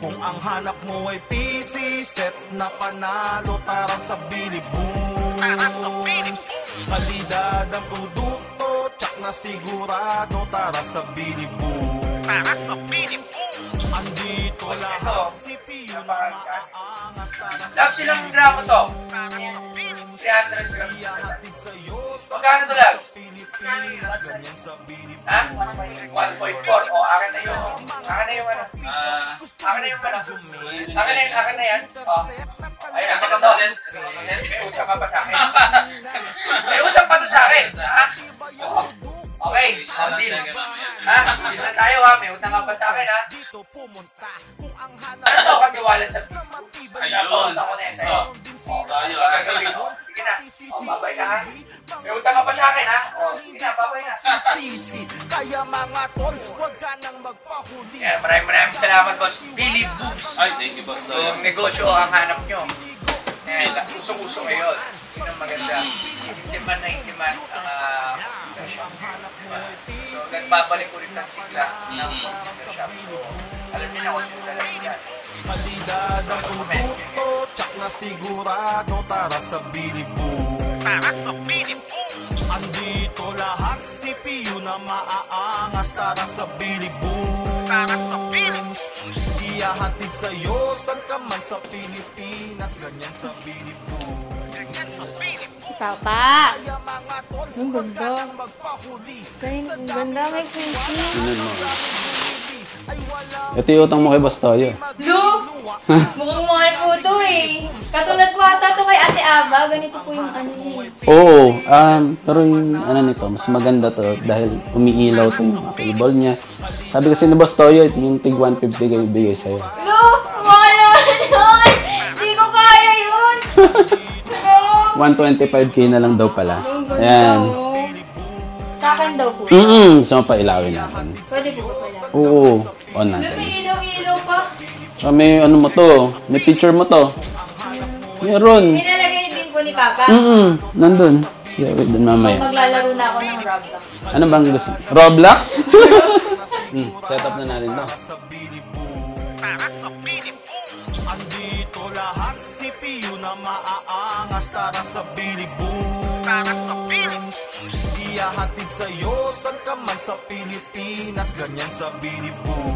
Kung ang hanap mo ay PC set na panalo, tara sa Biliboom. Kalidad ang produkto, tsak na sigurado, tara sa Biliboom. Andito lahat CPU na maaangas, tara sa Labs, ilang gramo to? 300 grams. Magkano to, Labs? Ha? 1.4. O, akin na yung ano. Akin na yan. O. Ayun, ako to. May utang ka pa sa akin. May utang pa to sa akin. Ha? Okay, deal. Ha? Deal na tayo ha. May utang ka pa sa akin ha. Ano to katiwala sa Ayun. Ako na yan sa'yo. Tayo. Sige na. O, babay ka ha. May utang ka pa sa akin ha. O, sige na, babay na. Kaya mga tol, huwag ka nang magpahuli. Yan, maraming salamat, boss. Biliboom. Ay, thank you, boss. Yung negosyo ang hanap nyo. Yan, usong-uso ngayon. Yun ang maganda. Hindi man ang shop. So, nagbabalik ulit ng sigla ng shop. So, alam niyo na kung sino talaga yan. Kalidad ang produkto, tsak na sigurado, tara sa Biliboom. Andito lahat CPU na maaangas, tara sa Biliboom. Iyahatid sa'yo, san ka man sa Pilipinas, ganyan sa Biliboom. Papa! Ang ganda. Ang ganda, may kinky. Ito yung utang mo kay Boss Toyo. Lo! Mukhang mahal po ito eh. Katulad po ata ito kay Ate Aba. Ganito po yung ano niya eh. Oo, pero yung ano nito, mas maganda to dahil umiilaw to yung cable niya. Sabi kasi ni Boss Toyo, ito yung tig 150 kayo bigay sa'yo. Lo! Mahal naman! Hindi ko kaya yun! Lo! 125k na lang daw pala. Ayan. Sa akin daw po. Gusto mo pa ilawin natin. Pwede po ba pala? Oo, on Lo, natin. may ilaw-ilaw pa. Tsaka may ano mo to, may picture mo to. Meron. Pinalagay din po ni Papa. Nandun. Sige, wait din mamaya. Maglalaro na ako ng Roblox. Ano bang gusto? Roblox? Set up na natin to. Andito lahat CPU na maaangas, tara sa Biliboom. Iyahatid sa'yo, san ka man sa Pilipinas, ganyan sa Biliboom.